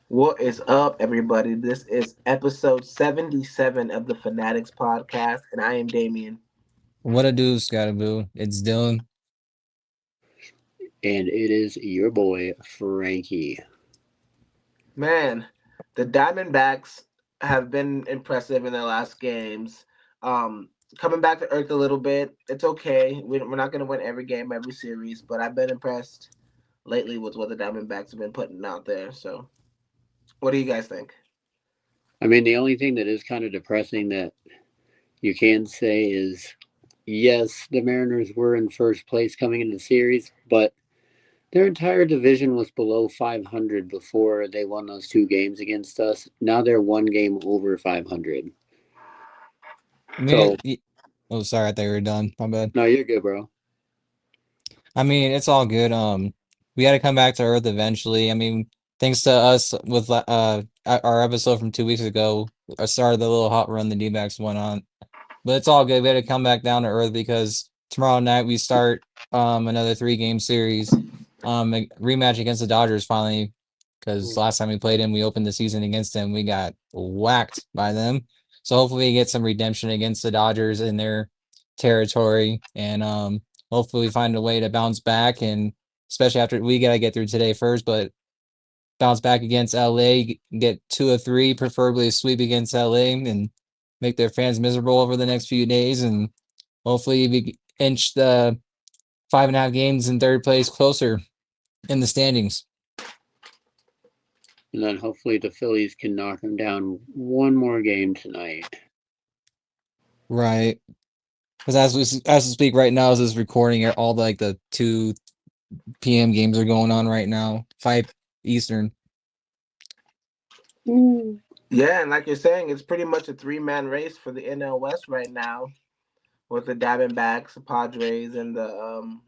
What is up, everybody? This is episode 77 of the fAnaticZ podcast, and I am Damien. What a do, Scottaboo. It's Dylan. And it is your boy Frankie. Man, the Diamondbacks have been impressive in their last games. Coming back to earth a little bit, it's okay. We're not going to win every game, every series, but I've been impressed lately with what the Diamondbacks have been putting out there. So, what do you guys think? I mean, the only thing that is kind of depressing that you can say is yes, the Mariners were in first place coming into the series, but their entire division was below 500 before they won those two games against us. Now they're one game over 500. I mean, So, oh, sorry, I thought you were done. My bad. no, you're good, bro. I mean, it's all good. We got to come back to Earth eventually. I mean, thanks to us with our episode from 2 weeks ago, I started the little hot run the D-backs went on. But it's all good. We had to come back down to Earth because tomorrow night we start another 3-game series, a rematch against the Dodgers finally. Because last time we played him, we opened the season against them. We got whacked by them. So hopefully we get some redemption against the Dodgers in their territory, and hopefully we find a way to bounce back. And especially after we gotta get through today first, but bounce back against LA, get 2 or 3, preferably a sweep against LA, and make their fans miserable over the next few days. And hopefully we inch the 5.5 games in third place closer in the standings. And then hopefully the Phillies can knock them down one more game tonight. Right. Because as we speak right now, as this recording, all the 2 p.m. games are going on right now, 5 Eastern. Yeah, and like you're saying, it's pretty much a three-man race for the NL West right now, with the Diamondbacks, the Padres, and the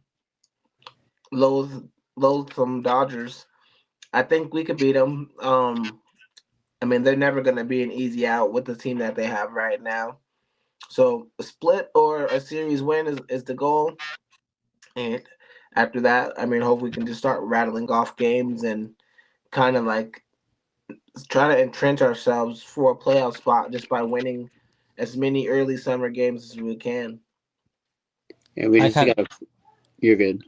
loath, loathsome Dodgers. I think we could beat them. I mean, they're never going to be an easy out with the team that they have right now. So a split or a series win is the goal. And after that, I mean, hopefully we can just start rattling off games and kind of like try to entrench ourselves for a playoff spot just by winning as many early summer games as we can. And we I just kind got to. You're good.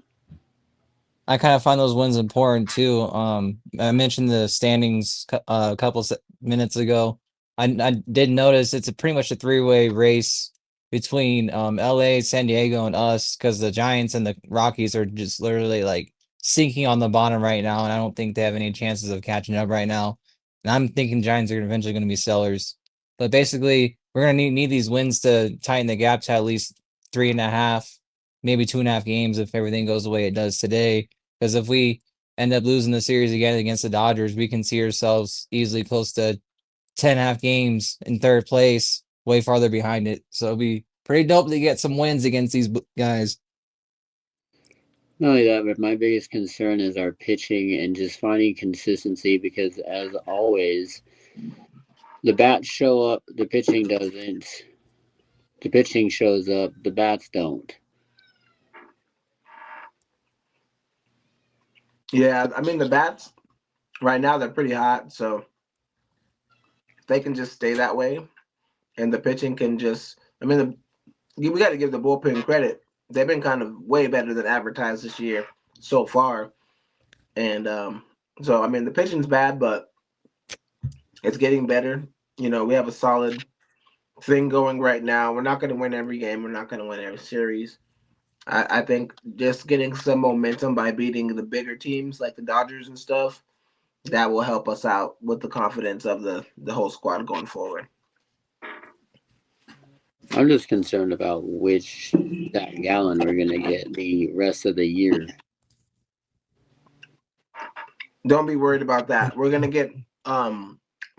I kind of find those wins important too. I mentioned the standings a couple minutes ago. I did notice it's pretty much a 3-way race between LA, San Diego, and us, because the Giants and the Rockies are just literally like sinking on the bottom right now, and I don't think they have any chances of catching up right now. And I'm thinking Giants are eventually going to be sellers. But basically, we're going to need these wins to tighten the gap to at least 3.5, maybe 2.5 games if everything goes the way it does today. Because if we end up losing the series again against the Dodgers, we can see ourselves easily close to 10.5 games in third place, way farther behind it. So it'll be pretty dope to get some wins against these guys. Not only that, but my biggest concern is our pitching and just finding consistency because, as always, the bats show up, the pitching doesn't. The pitching shows up, the bats don't. Yeah, I mean the bats right now they're pretty hot, so if they can just stay that way, and the pitching can just, I mean, we got to give the bullpen credit. They've been kind of way better than advertised this year so far, and so I mean the pitching's bad, but it's getting better. You know, we have a solid thing going right now. We're not going to win every game. We're not going to win every series. I think just getting some momentum by beating the bigger teams like the Dodgers and stuff, that will help us out with the confidence of the whole squad going forward. I'm just concerned about which Zach Gallen we're going to get the rest of the year. Don't be worried about that. We're gonna get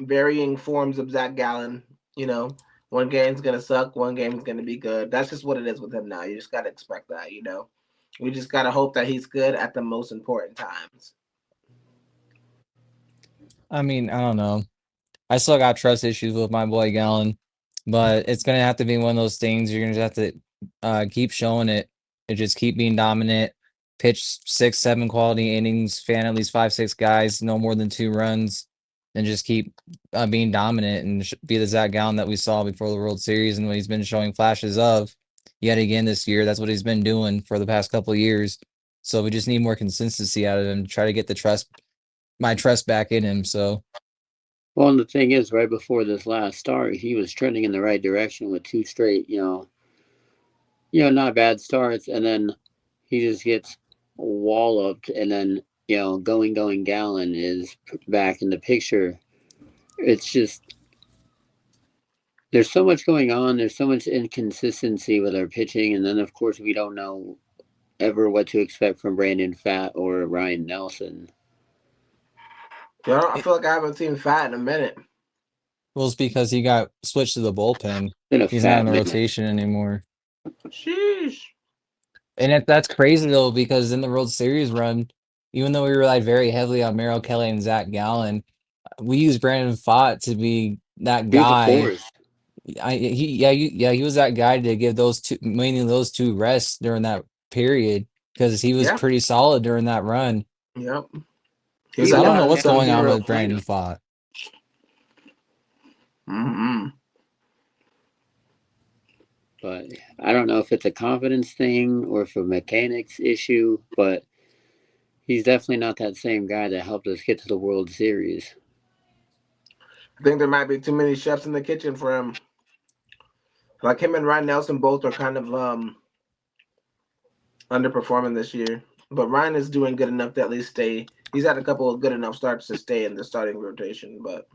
varying forms of Zach Gallen. You know, one game's gonna suck, one game's gonna be good. That's just what it is with him now. You just gotta expect that. You know, we just gotta hope that he's good at the most important times. I mean, I don't know. I still got trust issues with my boy Gallon, but it's gonna have to be one of those things. You're gonna have to keep showing it, and just keep being dominant. Pitch 6, 7 quality innings, fan at least 5, 6 guys, no more than 2 runs. and just keep being dominant and be the Zach Gallen that we saw before the World Series and what he's been showing flashes of yet again this year. That's what he's been doing for the past couple of years. So we just need more consistency out of him to try to get my trust back in him. So, well, and the thing is, right before this last start, he was trending in the right direction with 2 straight, not bad starts, and then he just gets walloped, and then going Gallen is back in the picture. It's just there's so much going on. There's so much inconsistency with our pitching, and then of course we don't know ever what to expect from Brandon Pfaadt or Ryan Nelson. Yeah, I feel like I haven't seen Pfaadt in a minute. well, it's because he got switched to the bullpen. Been a He's not fat in the minute. rotation anymore. Sheesh. And that's crazy though, because in the World Series run, even though we relied very heavily on Merrill Kelly and Zach Gallen, we used Brandon Pfaadt to be that He was a guy. force. He was that guy to give mainly those two rests during that period because he was Yeah. pretty solid during that run. Yep. So I don't know what's going on with Brandon Pfaadt. Mm-hmm. But I don't know if it's a confidence thing or if a mechanics issue, but he's definitely not that same guy that helped us get to the World Series. I think there might be too many chefs in the kitchen for him. Like him and Ryan Nelson both are kind of underperforming this year. But Ryan is doing good enough to at least stay. He's had a couple of good enough starts to stay in the starting rotation. But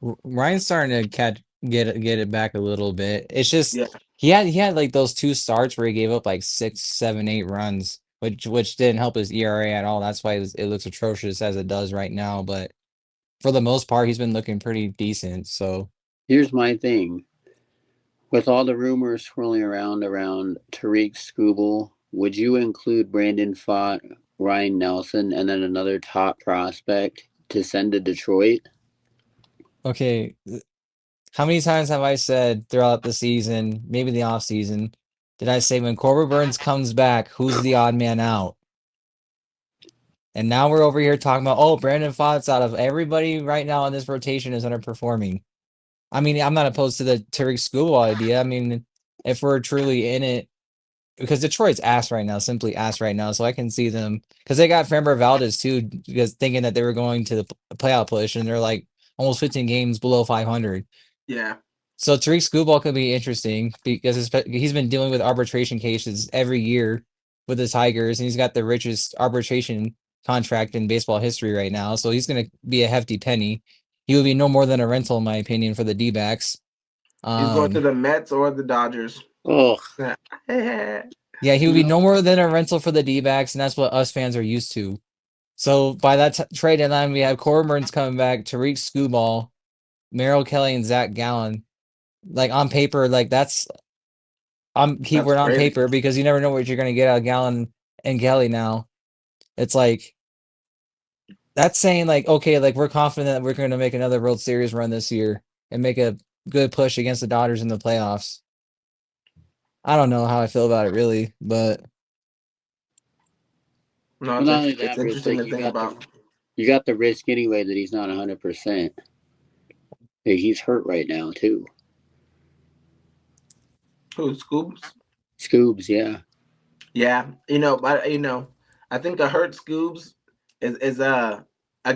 Ryan's starting to get it back a little bit. It's just yeah. he had like those 2 starts where he gave up like 6, 7, 8 runs, which didn't help his ERA at all. That's why it looks atrocious as it does right now. But for the most part, he's been looking pretty decent. So here's my thing. With all the rumors swirling around Tariq Skubal, would you include Brandon Pfaadt, Ryan Nelson, and then another top prospect to send to Detroit? okay, how many times have I said throughout the season, maybe the off season, did I say when Corbin Burnes comes back, who's the odd man out? And now we're over here talking about, Brandon Pfaadt's out of everybody right now in this rotation is underperforming. I mean, I'm not opposed to the Tariq Skubal idea. I mean, if we're truly in it, because Detroit's ass right now, simply ass right now. So I can see them because they got Framber Valdez too, because thinking that they were going to the playoff push, and they're like almost 15 games below 500. Yeah. So Tariq Skubal could be interesting because he's been dealing with arbitration cases every year with the Tigers, and he's got the richest arbitration contract in baseball history right now. So he's going to be a hefty penny. He would be no more than a rental, in my opinion, for the D-backs. He's going to the Mets or the Dodgers. Oh. Yeah, he would be no more than a rental for the D-backs, and that's what us fans are used to. So by that trade deadline, we have Corbin Burnes coming back, Tariq Skubal, Merrill Kelly, and Zach Gallen. Like on paper, like that's keyword on paper because you never know what you're going to get out of Gallen and Kelly now. It's like that's saying like, okay, like we're confident that we're going to make another World Series run this year and make a good push against the Dodgers in the playoffs. I don't know how I feel about it really, but no, it's interesting to think about. You got the risk anyway that he's not 100%. He's hurt right now too. Who, Scoobs? Scoobs, yeah. Yeah, I think a hurt Scoobs is a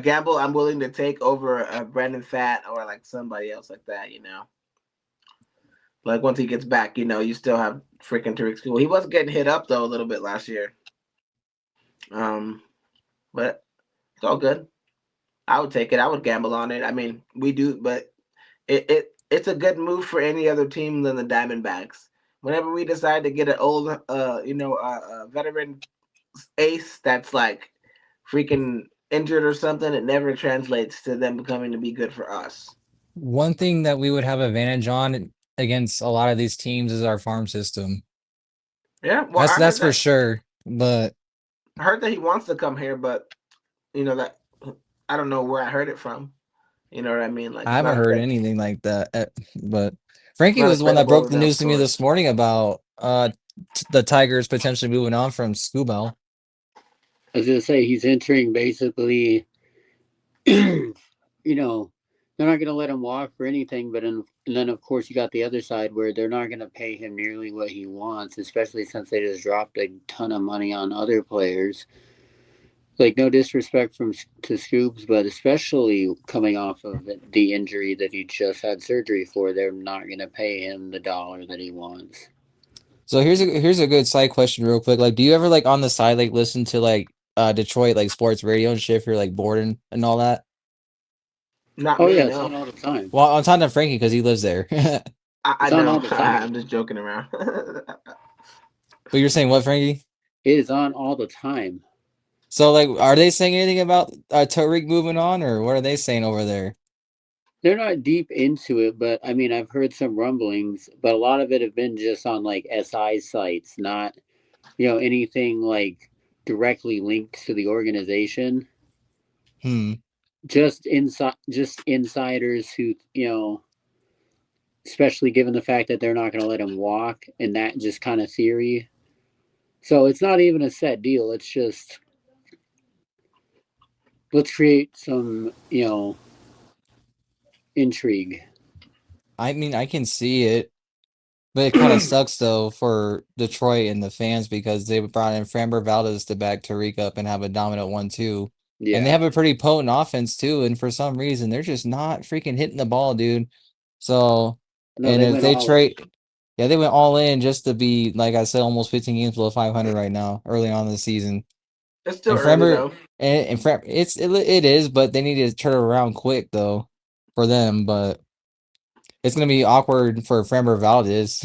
gamble I'm willing to take over Brandon Pfaadt or like somebody else like that. Like once he gets back, you still have freaking Tariq Skubal. He was getting hit up though a little bit last year. But it's all good. I would take it. I would gamble on it. I mean, we do, but it's a good move for any other team than the Diamondbacks. Whenever we decide to get an old, veteran ace that's like freaking injured or something, it never translates to them becoming to be good for us. One thing that we would have advantage on against a lot of these teams is our farm system. Yeah, well, that's for sure. But I heard that he wants to come here, but that I don't know where I heard it from. You know what I mean? Like I haven't heard anything like that. But Frankie was the one that broke the news to me this morning about the Tigers potentially moving on from Skubal. I was gonna say he's entering basically you know, they're not going to let him walk or anything. And then, of course, you got the other side where they're not going to pay him nearly what he wants, especially since they just dropped a ton of money on other players. Like, no disrespect to Scoobs, but especially coming off of the injury that he just had surgery for, they're not going to pay him the dollar that he wants. So here's a good side question real quick. Like, do you ever like on the side like listen to like Detroit like sports radio and shit if you're like bored and all that? Not Oh, me, yeah, it's no. on all the time. Well, I'm talking to Frankie because he lives there. I It's on know. all the time. I'm just joking around. But you're saying what, Frankie? It is on all the time. So like, are they saying anything about Tariq moving on, or what are they saying over there? They're not deep into it, but I mean, I've heard some rumblings, but a lot of it have been just on like SI sites, not, anything like directly linked to the organization. Hmm. Just insiders who, especially given the fact that they're not going to let him walk and that just kind of theory. So it's not even a set deal. It's just let's create some, intrigue. I mean, I can see it, but it kind of sucks though for Detroit and the fans because they brought in Framber Valdez to back Tariq up and have a dominant 1-2. And they Yeah. have a pretty potent offense too, and for some reason they're just not freaking hitting the ball, dude. So, No, and they if went they all in. trade, yeah, they went all in just to be, like I said, almost 15 games below 500 right now, early on in the season. It's still And early Framber, though. it is, but they need to turn it around quick though for them. But it's gonna be awkward for Framber Valdez,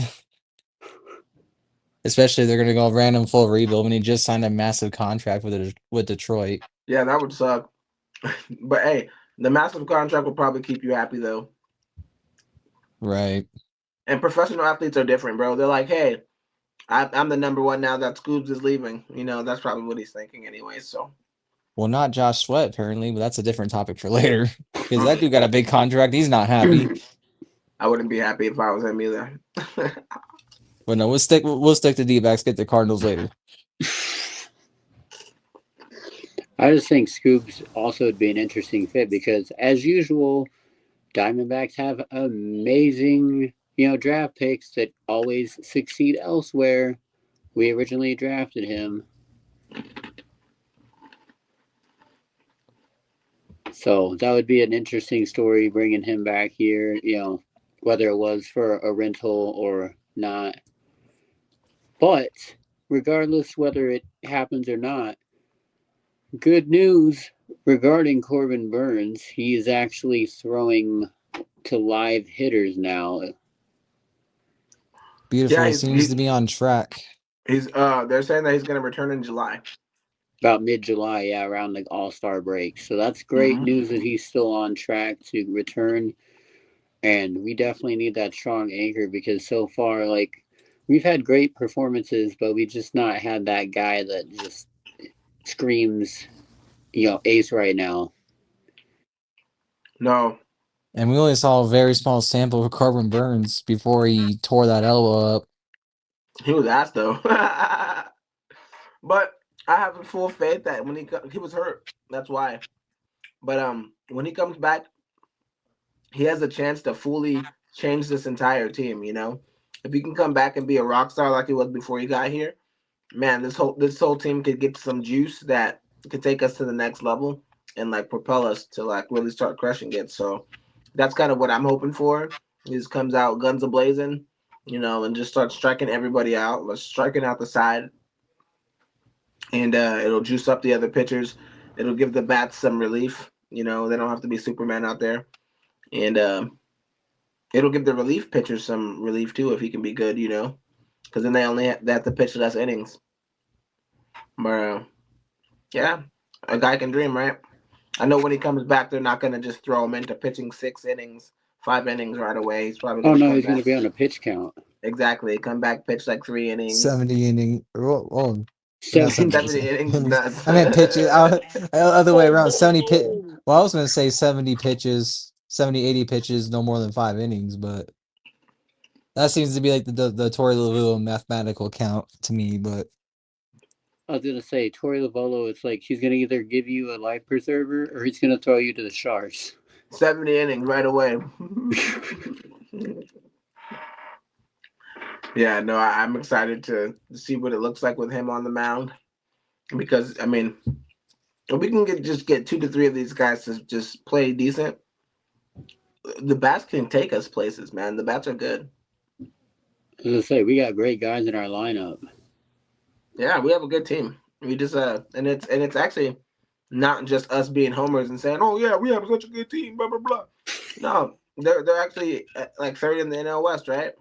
especially if they're gonna go random full rebuild when he just signed a massive contract with Detroit. Yeah, that would suck. But hey, the massive contract will probably keep you happy though. Right. And professional athletes are different, bro. They're like, hey, I'm the number one now that Scoobs is leaving. That's probably what he's thinking anyway. So Well, not Josh Sweat apparently, but that's a different topic for later. Because that dude got a big contract. He's not happy. I wouldn't be happy if I was him either. But no, we'll stick to Dbacks. Get the Cardinals later. I just think Scoops also would be an interesting fit because, as usual, Diamondbacks have amazing, draft picks that always succeed elsewhere. We originally drafted him. So that would be an interesting story bringing him back here, whether it was for a rental or not. But regardless whether it happens or not, good news regarding Corbin Burnes. He is actually throwing to live hitters now. Beautiful. Yeah, He seems to be on track. he's they're saying that he's gonna return in July. About mid-July, yeah, around the All-Star break. So that's great news that he's still on track to return. And we definitely need that strong anchor because so far, like, we've had great performances, but we just not had that guy that just screams, ace right now. No. And we only saw a very small sample of Corbin Burnes before he tore that elbow up. He was asked though. But I have full faith that when he was hurt, that's why. But when he comes back, he has a chance to fully change this entire team. If he can come back and be a rock star like he was before he got here, man, this whole team could get some juice that could take us to the next level and like propel us to like really start crushing it. So that's kind of what I'm hoping for. He just comes out guns a blazing, and just start striking everybody out. Let's striking out the side, and it'll juice up the other pitchers. It'll give the bats some relief. They don't have to be Superman out there, and it'll give the relief pitchers some relief too if he can be good. Because then they have to pitch less innings. But yeah, a guy can dream, right? I know when he comes back, they're not gonna just throw him into pitching 6 innings, 5 innings right away. He's probably Oh gonna no, come he's going back. to be on a pitch count. Exactly, come back, pitch like 3 innings, 70 inning. Oh, not 70 70. 70 innings innings. nuts. I meant pitches. Other way around. 70 pitch. Well, I was going to say 70 pitches, 70, 80 pitches, no more than 5 innings, but that seems to be like the Torey Lovullo mathematical count to me. But I was going to say, Torey Lovullo, it's like he's going to either give you a life preserver or he's going to throw you to the sharks. 70 innings right away. Yeah, no, I'm excited to see what it looks like with him on the mound because I mean, if we can just get 2 to 3 of these guys to just play decent, the bats can take us places, man. The bats are good. As I say, we got great guys in our lineup. Yeah, we have a good team. We just and it's actually not just us being homers and saying, "Oh yeah, we have such a good team." Blah blah blah. No, they're actually like third in the NL West, right?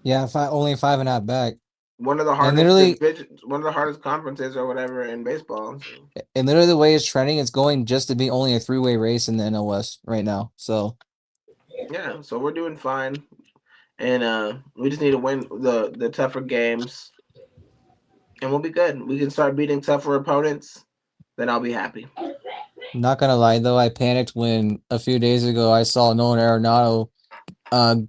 Yeah, only 5.5 back. One of the And hardest literally, divisions, one of the hardest conferences or whatever in baseball. So. the way it's trending, it's going just to be only a 3-way race in the NL West right now. So Yeah, so we're doing fine, and we just need to win the tougher games, and we'll be good. We can start beating tougher opponents, then I'll be happy. not gonna lie though, I panicked when a few days ago I saw Nolan Arenado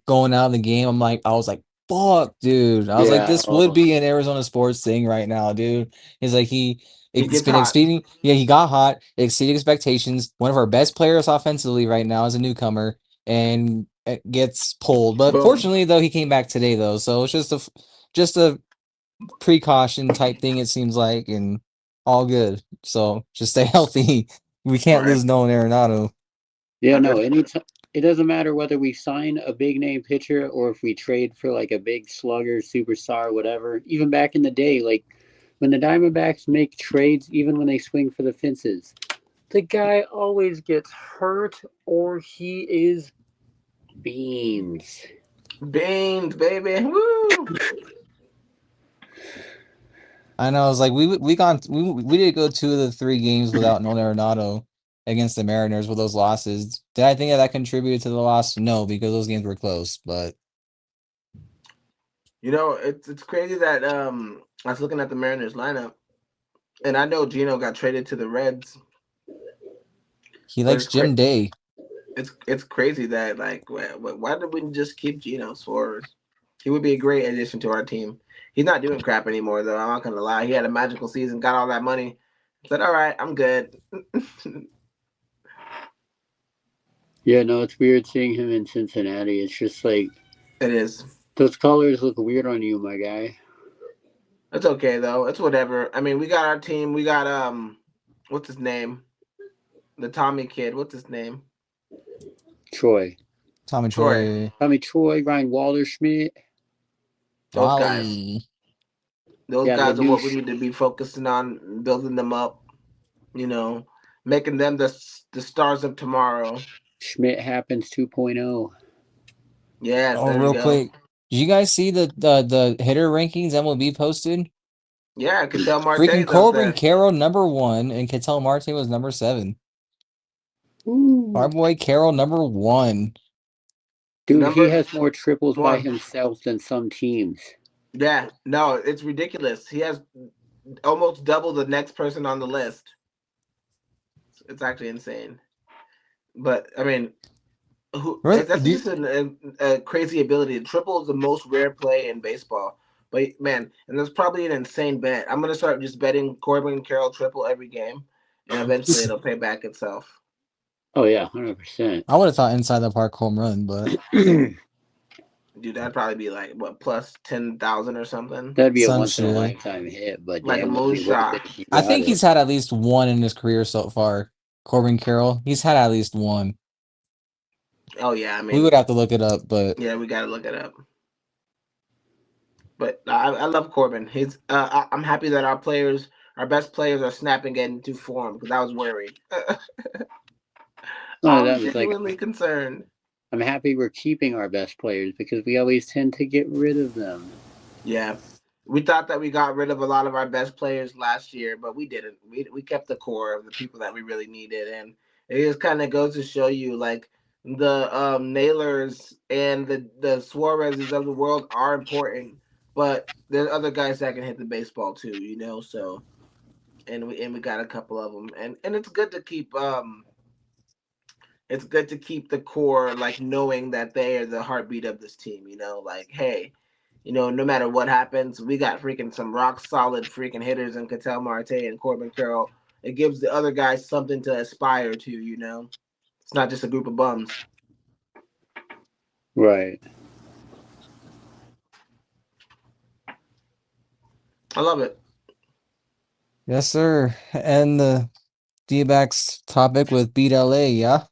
going out of the game. I was like, fuck, dude. I was like, Yeah. this would be an Arizona sports thing right now, dude. He's like, He it's gets been hot, exceeding, yeah, he got hot, it exceeded expectations. One of our best players offensively right now is a newcomer and it gets pulled. But boom. fortunately, though, he came back today, though. So it's just a precaution type thing, it seems like, and all good. So just stay healthy. We can't Right. lose Nolan Arenado. Yeah, no, Understand. anytime. It doesn't matter whether we sign a big name pitcher or if we trade for like a big slugger, superstar, whatever. Even back in the day, like when the Diamondbacks make trades, even when they swing for the fences, the guy always gets hurt or he is beans. Beans, baby. Woo! I know. It's like we did go 2 of the 3 games without Nolan Arenado against the Mariners with those losses. Did I think that contributed to the loss? No, because those games were close. But You know, it's crazy that I was looking at the Mariners lineup, and I know Gino got traded to the Reds, he but likes Jim Day. it's crazy that like why did we just keep Gino Suarez? He would be a great addition to our team. He's not doing crap anymore though. I'm not gonna lie. He had a magical season, got all that money. Said, all right, I'm good. Yeah, no, it's weird seeing him in Cincinnati. It's just like It is. those colors look weird on you, my guy. It's okay though. It's whatever. I mean, we got our team. We got what's his name? The Tommy kid. What's his name? Troy. Tommy Troy. Troy, I mean, Troy, Ryan Walter Schmidt. Those guys. Wally. Those Yeah, the guys are new what we need to be focusing on, building them up. You know, making them the stars of tomorrow. Schmidt happens 2.0. Yes, Oh, there you real go. quick, did you guys see the hitter rankings MLB posted? Yeah, Ketel Freaking Marte's up Corbin there. Carroll #1 and Ketel Marte was #7. Our Ooh. boy Carroll #1. Dude, he Number has more triples by one. himself than some teams. Yeah, no, it's ridiculous. He has almost double the next person on the list. It's actually insane. But I mean, Really? that's just a crazy ability. Triple is the most rare play in baseball. But man, and that's probably an insane bet. I'm gonna start just betting Corbin Carroll triple every game, and eventually it'll pay back itself. Oh yeah, 100%. I would have thought inside the park home run, but Dude, that'd probably be like what plus 10,000 or something, That'd be a some once in a shit. lifetime hit, but like a damn, that'd be worth moonshot. it if you I got think it. he's had at least one in his career so far. Corbin Carroll, he's had at least one. Oh yeah, I We mean, would have to look it up, but yeah, we gotta look it up. But I love Corbin. I'm happy that our best players, are snapping into form because I was worried. None I of was that was like, genuinely concerned. I'm happy we're keeping our best players because we always tend to get rid of them. Yeah, we thought that we got rid of a lot of our best players last year, but we didn't. We kept the core of the people that we really needed, and it just kind of goes to show you, like the Nailers and the Suarez's of the world are important, but there's other guys that can hit the baseball too, you know. So and we got a couple of them, and it's good to keep the core, like knowing that they are the heartbeat of this team. You know, like hey, no matter what happens, we got freaking some rock solid freaking hitters in Ketel Marte and Corbin Carroll. It gives the other guys something to aspire to. You know. It's not just a group of bums. Right. I love it. Yes, sir. And the D-backs topic with beat LA, yeah?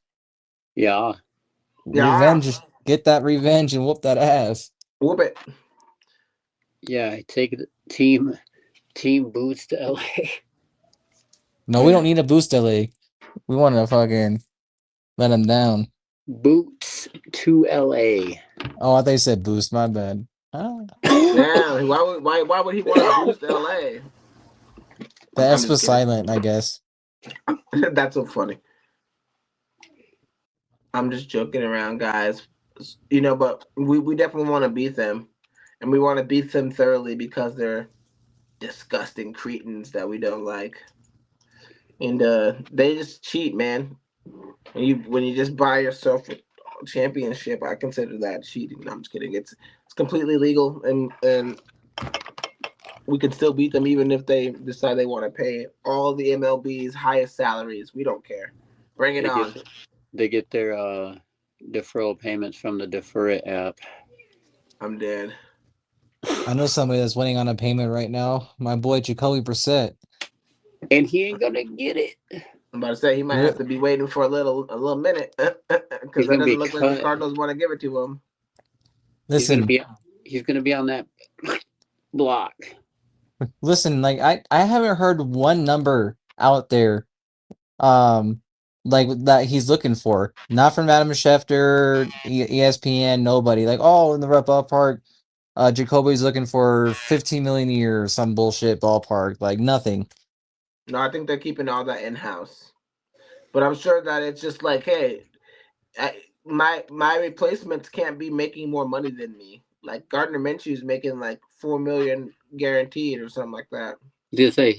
Yeah. Yeah. Revenge. Get that revenge and whoop that ass. Whoop it. Yeah. I take the team boots to LA. No, we don't need a boost LA. We want to fucking let them down. Boots to LA. Oh, I thought you said boost. My bad. Damn. Why would he want to boost LA? The I'm S just was kidding. silent, I guess. That's so funny. I'm just joking around, guys. But we definitely want to beat them. And we want to beat them thoroughly because they're disgusting cretins that we don't like. And they just cheat, man. When you just buy yourself a championship, I consider that cheating. No, I'm just kidding. It's completely legal, and we can still beat them even if they decide they want to pay all the MLB's highest salaries. We don't care. Bring it on. They get their deferral payments from the Defer It app. I'm dead. I know somebody that's waiting on a payment right now. My boy Jacoby Brissett. And he ain't gonna get it. I'm about to say he might have to be waiting for a little minute because it doesn't look like the Cardinals want to give it to him. Listen, he's gonna be on that block. Listen, like I haven't heard one number out there, like that he's looking for. Not from Adam Schefter, ESPN, nobody. Like, oh, in the rep ballpark, Jacoby's looking for 15 million a year or some bullshit ballpark. Like nothing. No, I think they're keeping all that in house. But I'm sure that it's just like, hey, my replacements can't be making more money than me. Like Gardner Minshew's making like $4 million guaranteed or something like that. Just say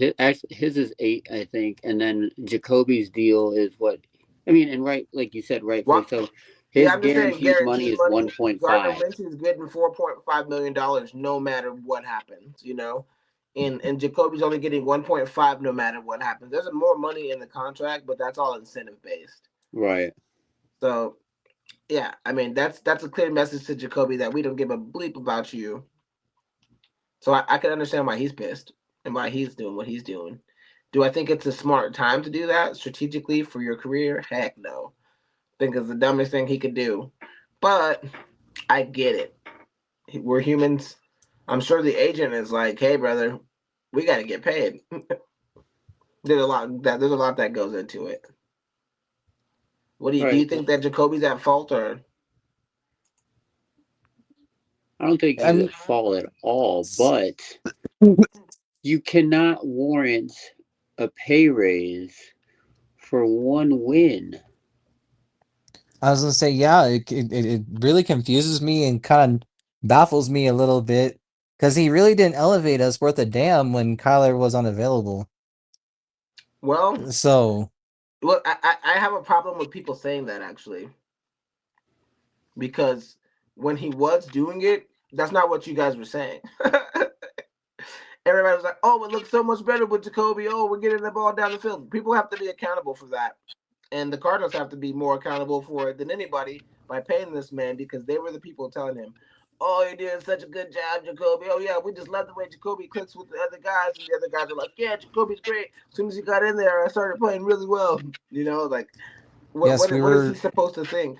his is 8, I think, and then Jacoby's deal is what I mean, and right, like you said, rightfully so. His I'm just saying guaranteed money is 1.5. Gardner Minshew's getting $4.5 million no matter what happens, and Jacoby's only getting 1.5 no matter what happens. There's more money in the contract, but that's all incentive based. Right. So, yeah, I mean that's a clear message to Jacoby that we don't give a bleep about you. So I can understand why he's pissed and why he's doing what he's doing. Do I think it's a smart time to do that strategically for your career? Heck no. I think it's the dumbest thing he could do. But I get it. We're humans. I'm sure the agent is like, "Hey, brother, we got to get paid." There's a lot that goes into it. What do you think that Jacoby's at fault, or? I don't think he's at fault at all, but you cannot warrant a pay raise for one win. I was gonna say, yeah, it really confuses me and kind of baffles me a little bit because he really didn't elevate us worth a damn when Kyler was unavailable. Well, I have a problem with people saying that actually, because when he was doing it, that's not what you guys were saying. Everybody was like, "Oh, it looks so much better with Jacoby. Oh, we're getting the ball down the field." People have to be accountable for that, and the Cardinals have to be more accountable for it than anybody by paying this man because they were the people telling him, "Oh, you're doing such a good job, Jacoby. Oh yeah, we just love the way Jacoby clicks with the other guys." And the other guys are like, "Yeah, Jacoby's great. As soon as he got in there, I started playing really well." Like, what is he supposed to think?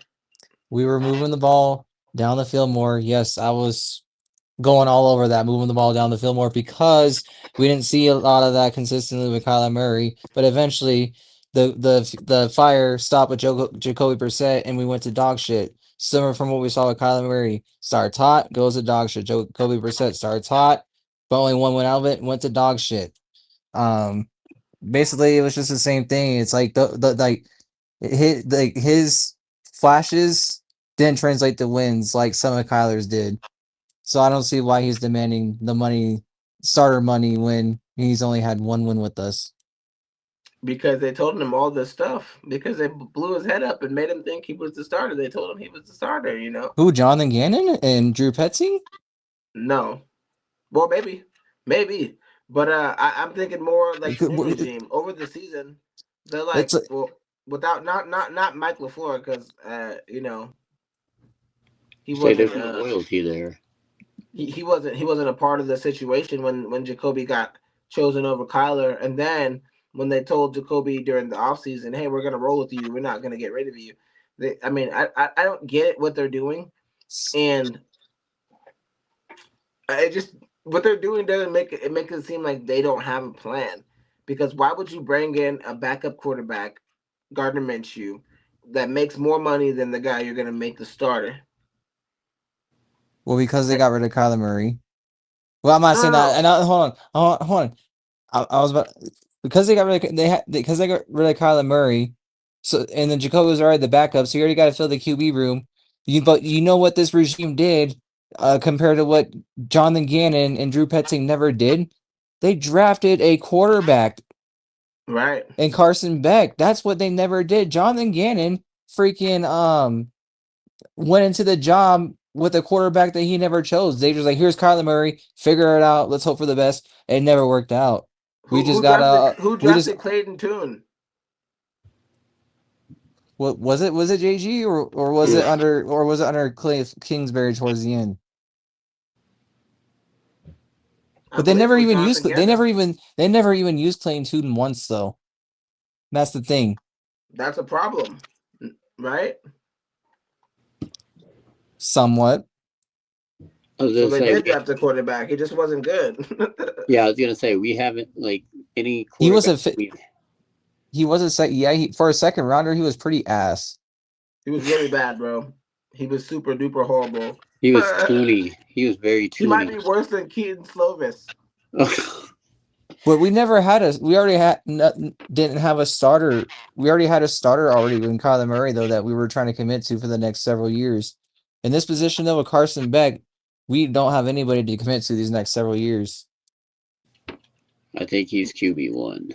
We were moving the ball down the field more. Yes, I was going all over that, moving the ball down the field more because we didn't see a lot of that consistently with Kyler Murray. But eventually, the fire stopped with Jacoby Brissett, and we went to dog shit. Similar from what we saw with Kyler Murray. Starts hot, goes to dog shit. Jacoby Brissett starts hot, but only one went out of it, went to dog shit. Basically, it was just the same thing. It's like his flashes didn't translate to wins like some of Kyler's did. So I don't see why he's demanding the money, starter money, when he's only had one win with us. Because they told him all this stuff. Because they blew his head up and made him think he was the starter. They told him he was the starter, Who, Jonathan Gannon and Drew Petzing? No. Well, maybe. But I'm thinking more like new regime. Over the season, they're like, without not Mike LaFleur, because he Say wasn't there's no loyalty there. he wasn't a part of the situation when Jacoby got chosen over Kyler, and then when they told Jacoby during the offseason, hey, we're gonna roll with you, we're not gonna get rid of you. I don't get what they're doing, and it just what they're doing doesn't make it seem like they don't have a plan. Because why would you bring in a backup quarterback, Gardner Minshew, that makes more money than the guy you're gonna make the starter? Well, because they got rid of Kyler Murray. Well, I'm not saying that. And hold on. I was about because they got rid of because they got rid of Kyler Murray. So and then Jacoby was already the backup, so you already got to fill the QB room. But you know what this regime did compared to what Jonathan Gannon and Drew Petzing never did? They drafted a quarterback, right? And Carson Beck. That's what they never did. Jonathan Gannon freaking went into the job with a quarterback that he never chose. They just like, here's Kyler Murray, figure it out. Let's hope for the best. It never worked out. Who drafted Clayton Tune? What was it? Was it JG or was it under Kingsbury towards the end? But they never even used Clayton Tune once though. That's the thing. That's a problem, right? Somewhat. So they did draft a quarterback. He just wasn't good. Yeah, I was gonna say we haven't any. He was for a second rounder. He was pretty ass. He was really bad, bro. He was super duper horrible. He was toony. He was very toony. He might be worse than Keaton Slovis. But we never had we already didn't have a starter. We already had a starter already with Kyler Murray, though, that we were trying to commit to for the next several years. In this position, though, with Carson Beck, we don't have anybody to commit to these next several years. I think he's QB1.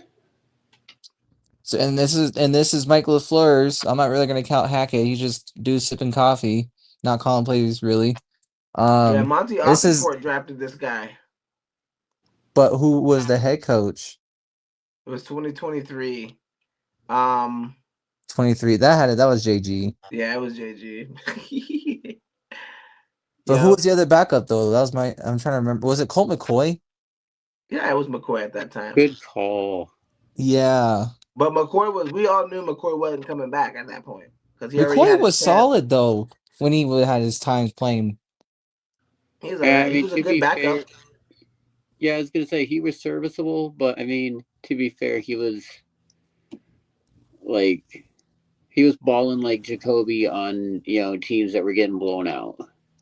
So, and this is Mike LaFleur's. I'm not really going to count Hackett. He's just dude sipping coffee, not calling plays really. Monty Ossenfort drafted this guy. But who was the head coach? It was 2023. 23. That was JG. Yeah, it was JG. But who was the other backup though? That was I'm trying to remember. Was it Colt McCoy? Yeah, it was McCoy at that time. Good call. Yeah. But we all knew McCoy wasn't coming back at that point. McCoy was solid though when he had his times playing. He was a good backup. Yeah, I was gonna say he was serviceable, but I mean, to be fair, he was balling like Jacoby on teams that were getting blown out.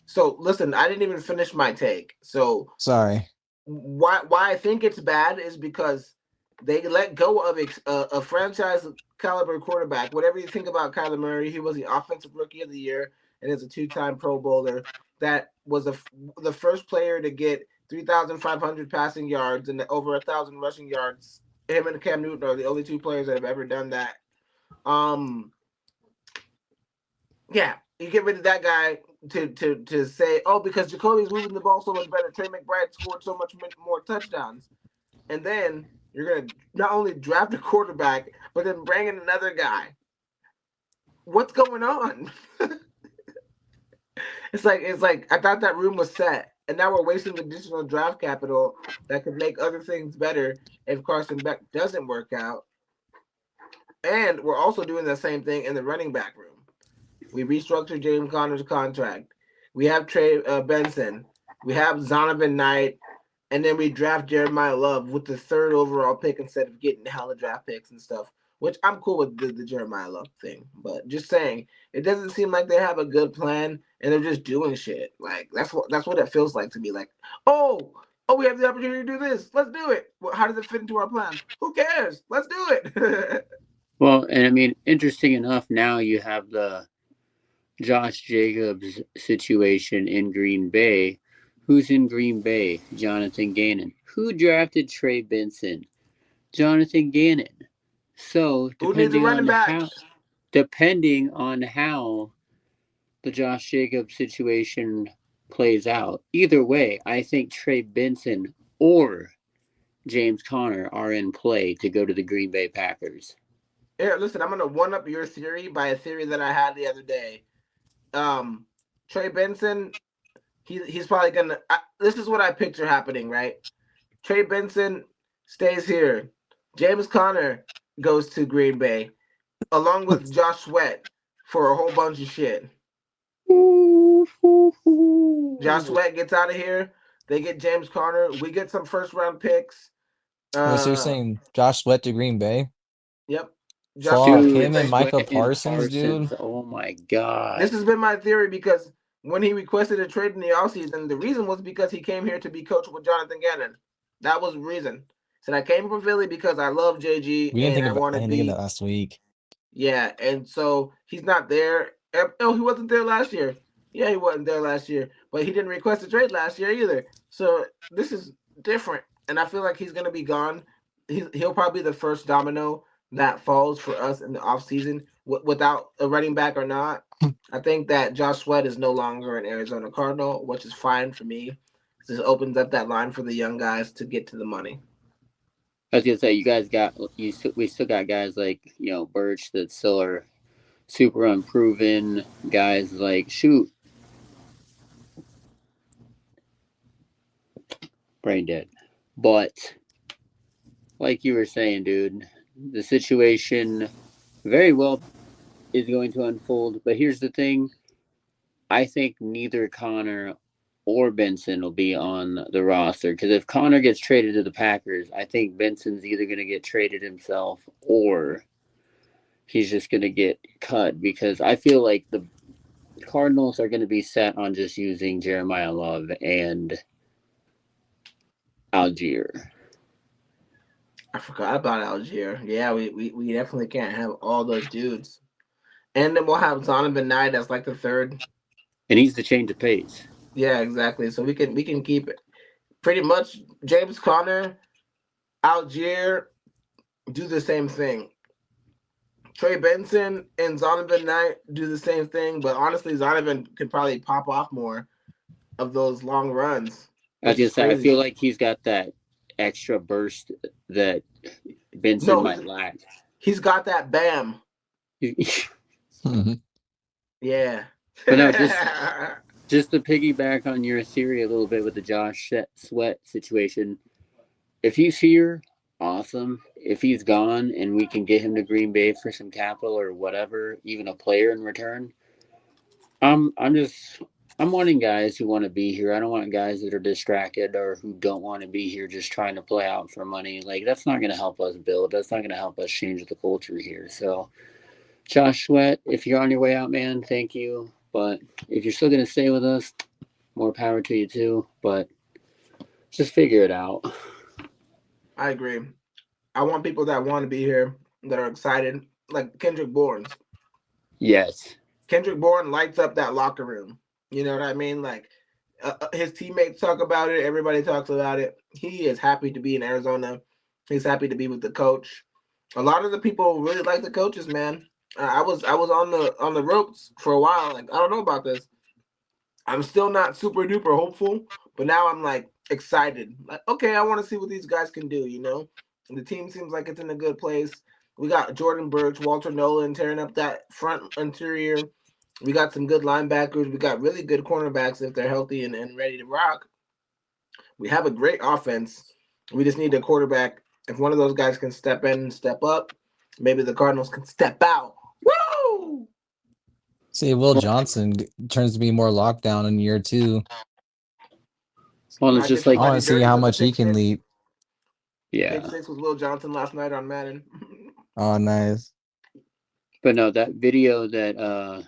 So listen, I didn't even finish my take. So sorry. Why I think it's bad is because they let go of a franchise caliber quarterback. Whatever you think about Kyler Murray, he was the offensive rookie of the year and is a 2-time Pro Bowler. That was the first player to get 3,500 passing yards and over 1,000 rushing yards. Him and Cam Newton are the only two players that have ever done that. Yeah, you get rid of that guy to say, oh, because Jacoby's moving the ball so much better. Trey McBride scored so much more touchdowns. And then you're going to not only draft a quarterback, but then bring in another guy. What's going on? It's like I thought that room was set, and now we're wasting additional draft capital that could make other things better if Carson Beck doesn't work out. And we're also doing the same thing in the running back room. We restructured James Conner's contract. We have Trey Benson. We have Zonovan Knight. And then we draft Jeremiah Love with the 3rd overall pick instead of getting hella draft picks and stuff, which I'm cool with the Jeremiah Love thing. But just saying, it doesn't seem like they have a good plan and they're just doing shit. Like, that's what it feels like to me. Like, oh, we have the opportunity to do this. Let's do it. Well, how does it fit into our plan? Who cares? Let's do it. Well, and I mean, interesting enough, now you have the Josh Jacobs situation in Green Bay. Who's in Green Bay? Jonathan Gannon. Who drafted Trey Benson? Jonathan Gannon. So depending on how the Josh Jacobs situation plays out, either way, I think Trey Benson or James Conner are in play to go to the Green Bay Packers. Here, listen, I'm gonna one up your theory by a theory that I had the other day. Trey Benson, he's probably gonna. This is what I picture happening, right? Trey Benson stays here. James Conner goes to Green Bay, along with Josh Sweat for a whole bunch of shit. Josh Sweat gets out of here. They get James Conner. We get some first round picks. Wait, so you're saying Josh Sweat to Green Bay? Yep. Josh Sweat Fuck to Green him and Bay. Micah Sweat and Parsons, dude. Oh my god. This has been my theory because when he requested a trade in the offseason, the reason was because he came here to be coached with Jonathan Gannon. That was the reason. So I came from Philly because I love JG We didn't and think I about. want I to didn't think of be. that last week. Yeah, and so he's not there. Oh, he wasn't there last year. Yeah, he wasn't there last year, but he didn't request a trade last year either. So this is different, and I feel like he's going to be gone. He'll probably be the first domino that falls for us in the offseason without a running back or not. I think that Josh Sweat is no longer an Arizona Cardinal, which is fine for me. This opens up that line for the young guys to get to the money. I was gonna say, you guys got we still got guys like Birch that still are super unproven. Guys like brain dead, but like you were saying, dude, the situation very well is going to unfold. But here's the thing: I think neither Connor or Benson will be on the roster because if Connor gets traded to the Packers, I think Benson's either going to get traded himself or he's just going to get cut because I feel like the Cardinals are going to be set on just using Jeremiah Love and Algier. I forgot about Algier. Yeah, we definitely can't have all those dudes. And then we'll have Zonovan Knight as like the third. And he's the change of pace. Yeah, exactly. So we can keep it pretty much James Conner, Algier do the same thing. Trey Benson and Zonovan Knight do the same thing, but honestly, Zonovan could probably pop off more of those long runs, I was which going is to say, I crazy. feel like he's got that extra burst that Benson No, might lack. he's got that bam. Mhm. Yeah. But no, just to piggyback on your theory a little bit with the Josh Sweat situation, if he's here, awesome. If he's gone and we can get him to Green Bay for some capital or whatever, even a player in return, I'm wanting guys who want to be here. I don't want guys that are distracted or who don't want to be here just trying to play out for money. Like that's not going to help us build. That's not going to help us change the culture here. So, Josh Sweat, if you're on your way out, man, thank you. But if you're still going to stay with us, more power to you too. But just figure it out. I agree. I want people that want to be here, that are excited, like Kendrick Bourne. Yes. Kendrick Bourne lights up that locker room. You know what I mean? Like his teammates talk about it. Everybody talks about it. He is happy to be in Arizona. He's happy to be with the coach. A lot of the people really like the coaches, man. I was on the ropes for a while. Like I don't know about this. I'm still not super duper hopeful, but now I'm like excited. Like okay, I want to see what these guys can do. You know, and the team seems like it's in a good place. We got Jordan Birch, Walter Nolan tearing up that front interior. We got some good linebackers. We got really good cornerbacks if they're healthy and ready to rock. We have a great offense. We just need a quarterback. If one of those guys can step in and step up, maybe the Cardinals can step out. Woo! See, Will Johnson turns to be more lockdown in year 2. Well, it's I did just some like, I want mighty to see dirty how with the much he pick can six. leap. Pick yeah. six with Will Johnson last night on Madden. Oh, nice. But no, that video that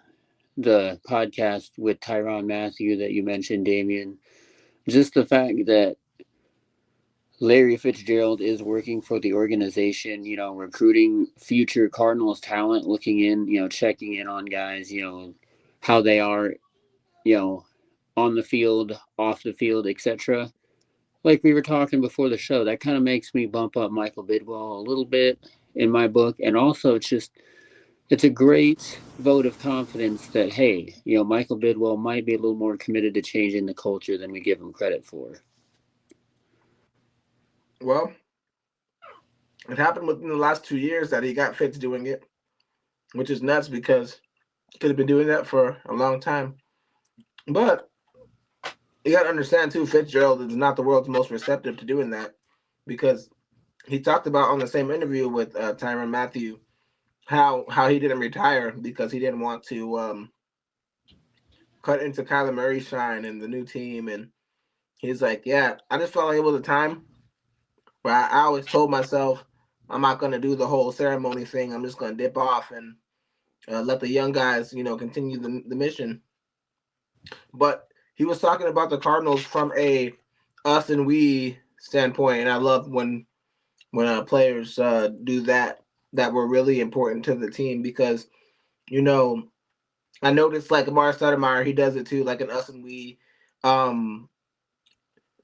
the podcast with Tyrann Mathieu that you mentioned, Damien, just the fact that Larry Fitzgerald is working for the organization, recruiting future Cardinals talent, looking in, checking in on guys, how they are, on the field, off the field, etc. Like we were talking before the show, that kind of makes me bump up Michael Bidwell a little bit in my book. And also, it's a great vote of confidence that, hey, Michael Bidwell might be a little more committed to changing the culture than we give him credit for. Well, It happened within the last 2 years that he got Fitz doing it, which is nuts because he could have been doing that for a long time. But you got to understand too, Fitzgerald is not the world's most receptive to doing that because he talked about on the same interview with Tyrann Mathieu how he didn't retire because he didn't want to cut into Kyler Murray's shine and the new team. And he's like, yeah, I just felt like it was a time where I always told myself I'm not going to do the whole ceremony thing. I'm just going to dip off and let the young guys, continue the mission. But he was talking about the Cardinals from a us and we standpoint, and I love when players do that were really important to the team because you know I noticed like Amari Stoudemire, he does it too, like an us and we. Um,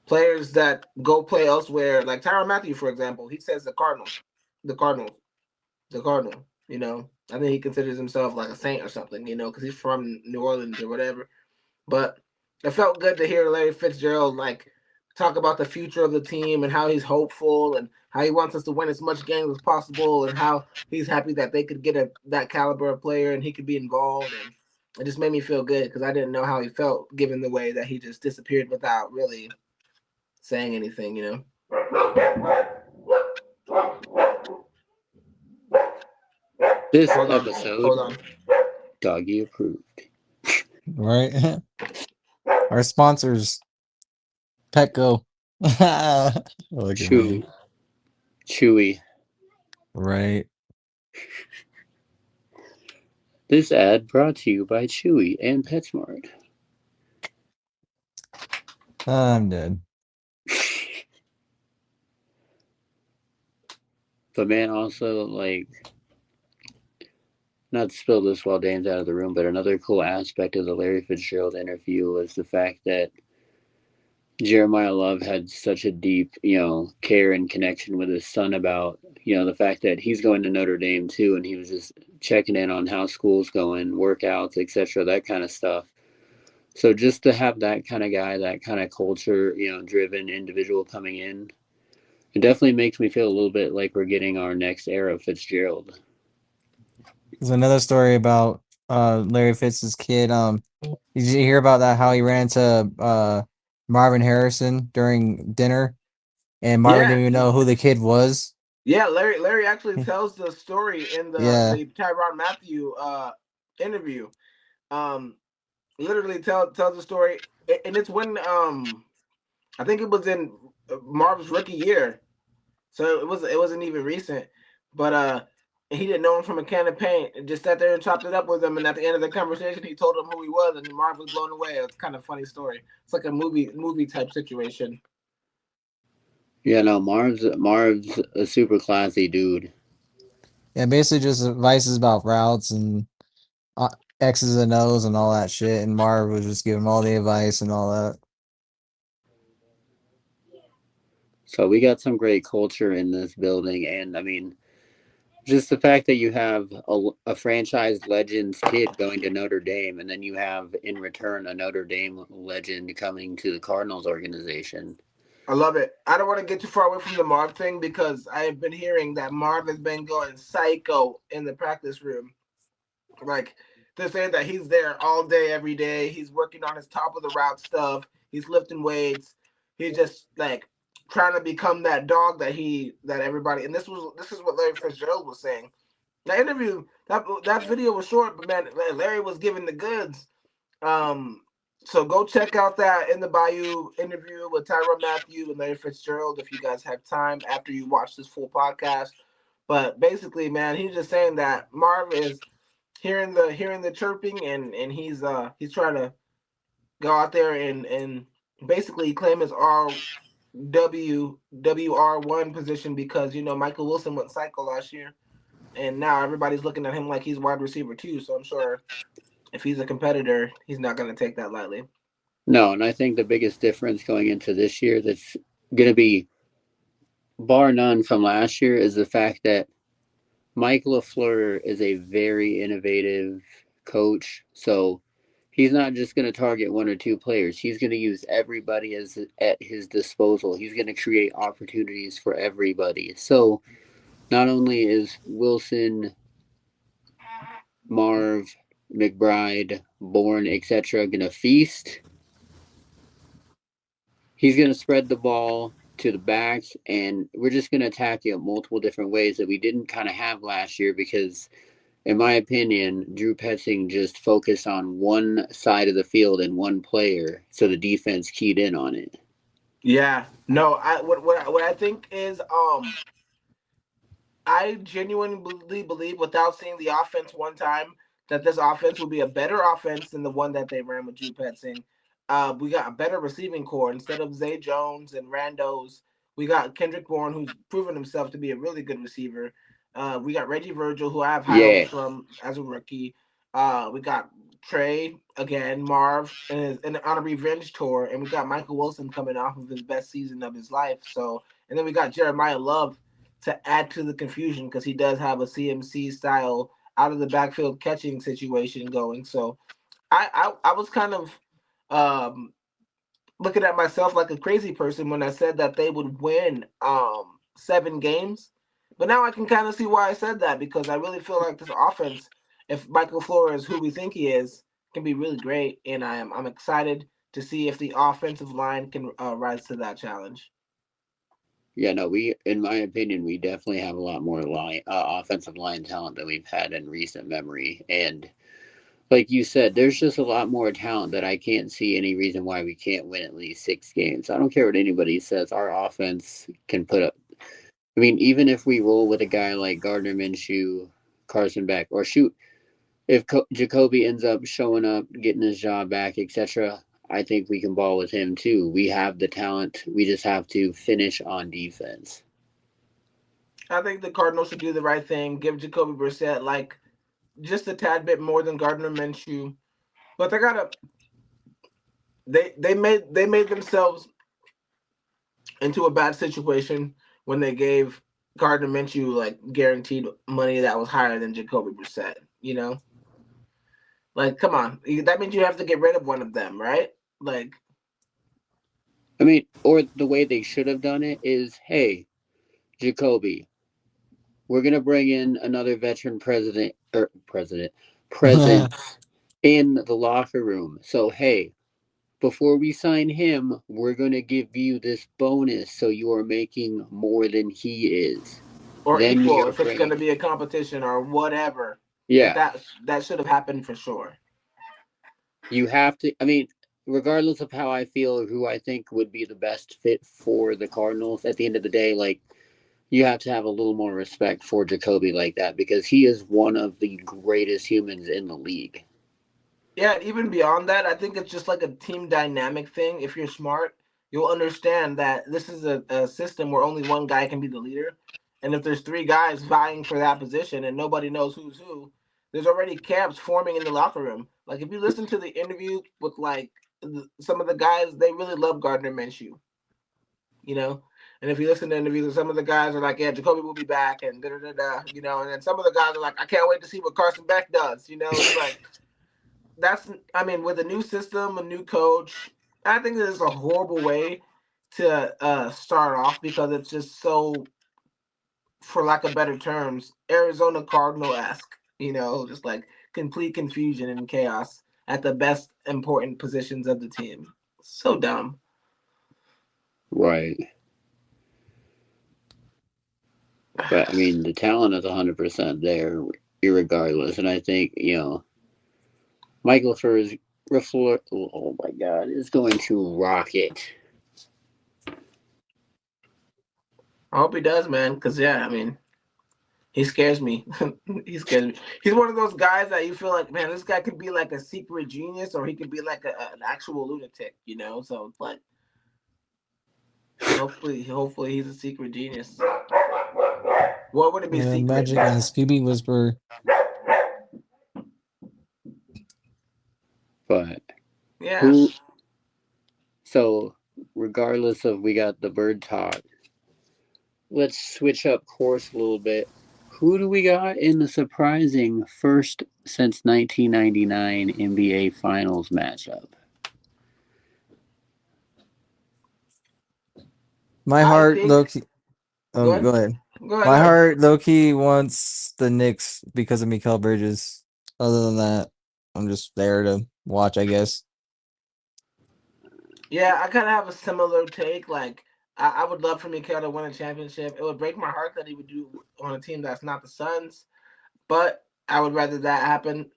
Players that go play elsewhere, like Tyrann Mathieu, for example, he says the Cardinals, the Cardinal. I think he considers himself like a saint or something, because he's from New Orleans or whatever. But it felt good to hear Larry Fitzgerald like talk about the future of the team and how he's hopeful and how he wants us to win as much games as possible and how he's happy that they could get that caliber of player and he could be involved. And it just made me feel good because I didn't know how he felt given the way that he just disappeared without really saying anything. This Hold on. episode, Hold on. doggy approved. Right. Our sponsors, Petco. Look at me. Chewy. Right. This ad brought to you by Chewy and PetSmart. I'm dead. But man, also like, not to spill this while Dan's out of the room, but another cool aspect of the Larry Fitzgerald interview was the fact that Jeremiah Love had such a deep, care and connection with his son about, the fact that he's going to Notre Dame too, and he was just checking in on how school's going, workouts, etc., that kind of stuff. So just to have that kind of guy, that kind of culture, driven individual coming in, it definitely makes me feel a little bit like we're getting our next era of Fitzgerald. There's another story about Larry Fitz's kid. Did you hear about that? How he ran into Marvin Harrison during dinner, and Marvin Yeah, didn't even know who the kid was. yeah. Larry actually tells the story in the Yeah, the Tyrann Mathieu interview. Um, Literally tells the story, and it's when I think it was in Marv's rookie year, so it wasn't even recent, but he didn't know him from a can of paint, and just sat there and chopped it up with him. And at the end of the conversation, he told him who he was, and Marv was blown away. It's kind of a funny story. It's like a movie type situation. Yeah, no, Marv's a super classy dude. yeah. Basically, just advices about routes and uh, X's and O's and all that shit. And Marv was just giving him all the advice and all that. So we got some great culture in this building, and I mean, just the fact that you have a franchise legend's kid going to Notre Dame, and then you have in return a Notre Dame legend coming to the Cardinals organization. I love it. I don't want to get too far away from the Marv thing because I've been hearing that Marv has been going psycho in the practice room. Like they're saying that he's there all day, every day. He's working on his top of the route stuff. He's lifting weights. He's just like trying to become that dog that everybody. And this is what Larry Fitzgerald was saying. That interview, that video was short, but man, Larry was giving the goods. Um, so go check out that In the Bayou interview with Tyrann Mathieu and Larry Fitzgerald if you guys have time after you watch this full podcast. But basically, man, he's just saying that Marv is hearing the chirping and he's trying to go out there and basically claim his WR1 position because Michael Wilson went psycho last year and now everybody's looking at him like he's wide receiver too. So I'm sure if he's a competitor, he's not going to take that lightly. No, and I think the biggest difference going into this year that's going to be bar none from last year is the fact that Mike LaFleur is a very innovative coach. So he's not just going to target one or two players. He's going to use everybody as at his disposal. He's going to create opportunities for everybody. So not only is Wilson, Marv, McBride, Bourne, etc. going to feast, he's going to spread the ball to the backs, and we're just going to attack it multiple different ways that we didn't kind of have last year because, in my opinion, Drew Petzing just focused on one side of the field and one player, so the defense keyed in on it. Yeah, no, what I think is I genuinely believe, without seeing the offense one time, that this offense will be a better offense than the one that they ran with Drew Petzing. We got a better receiving core instead of Zay Jones and Randos. We got Kendrick Bourne, who's proven himself to be a really good receiver. We got Reggie Virgil, who I have high hopes from as a rookie. We got Trey again, Marv, and on a revenge tour, and we got Michael Wilson coming off of his best season of his life. So, and then we got Jeremiah Love to add to the confusion because he does have a CMC style out of the backfield catching situation going. So I was kind of looking at myself like a crazy person when I said that they would win 7 games. But now I can kind of see why I said that, because I really feel like this offense, if Michael Flores, who we think he is, can be really great, and I'm excited to see if the offensive line can rise to that challenge. Yeah, no, in my opinion, we definitely have a lot more offensive line talent than we've had in recent memory. And like you said, there's just a lot more talent that I can't see any reason why we can't win at least 6 games. I don't care what anybody says. Our offense can put up. I mean, even if we roll with a guy like Gardner Minshew, Carson Beck, or shoot, if Jacoby ends up showing up, getting his job back, etc., I think we can ball with him too. We have the talent. We just have to finish on defense. I think the Cardinals should do the right thing, give Jacoby Brissett like just a tad bit more than Gardner Minshew, but they made themselves into a bad situation when they gave Gardner Minshew like guaranteed money that was higher than Jacoby Brissett. You know, like come on, that means you have to get rid of one of them, right? Like, I mean, or the way they should have done it is, hey, Jacoby, we're gonna bring in another veteran presence in the locker room. So hey, before we sign him, we're gonna give you this bonus so you are making more than he is. or Then you equal gotta if it's going bring to be a competition or whatever. But yeah. that should have happened for sure. You have to I mean, regardless of how I feel or who I think would be the best fit for the Cardinals, at the end of the day, like you have to have a little more respect for Jacoby like that because he is one of the greatest humans in the league. Yeah, even beyond that, I think it's just like a team dynamic thing. If you're smart, you'll understand that this is a system where only one guy can be the leader. And if there's 3 guys vying for that position and nobody knows who's who, there's already camps forming in the locker room. Like if you listen to the interview with like some of the guys, they really love Gardner Minshew, you know. And if you listen to interviews, some of the guys are like, "Yeah, Jacoby will be back," and da da da da, you know. And then some of the guys are like, "I can't wait to see what Carson Beck does," you know. It's like that's I mean, with a new system, a new coach, I think this is a horrible way to start off because it's just so, for lack of better terms, Arizona Cardinal esque. You know, just like complete confusion and chaos at the best important positions of the team. So dumb. Right. But I mean, the talent is 100% there, irregardless. And I think, Michael Furr's oh my God, is going to rock it. I hope he does, man. Because yeah, I mean, he scares me. He scares me. He's one of those guys that you feel like, man, this guy could be like a secret genius, or he could be like an actual lunatic, you know. So it's like, hopefully he's a secret genius. What would it be secret? Magic and Scooby Whisper. But Yeah. who? So, regardless of we got the bird talk, let's switch up course a little bit. Who do we got in the surprising first since 1999 NBA Finals matchup? My I heart, think. look. Go ahead. Go ahead. Go ahead, My go ahead. heart low-key wants the Knicks because of Mikal Bridges. Other than that, I'm just there to watch, I guess. Yeah, I kind of have a similar take. Like, I would love for Mikael to win a championship. It would break my heart that he would do on a team that's not the Suns, but I would rather that happen.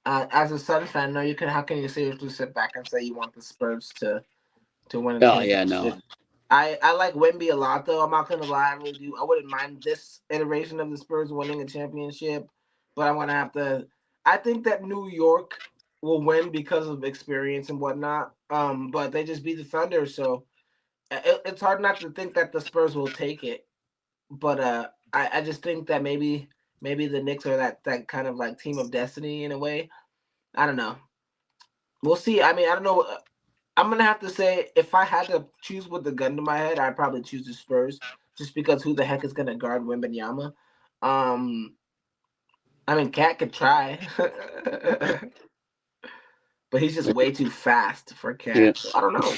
As a Suns fan, no, you can. How can you seriously sit back and say you want the Spurs to win a Oh yeah, no. championship? I like Wemby a lot, though. I'm not gonna lie, I really do. I wouldn't mind this iteration of the Spurs winning a championship, but I'm gonna have to. I think that New York will win because of experience and whatnot. But they just beat the Thunder, so it's hard not to think that the Spurs will take it. But I just think that maybe the Knicks are that kind of like team of destiny in a way. I don't know. We'll see. I mean, I don't know. I'm gonna have to say if I had to choose with the gun to my head, I'd probably choose the Spurs, just because who the heck is gonna guard Wembanyama? Um, I mean, Cat could try, but he's just way too fast for Yeah. Cat. So I don't know.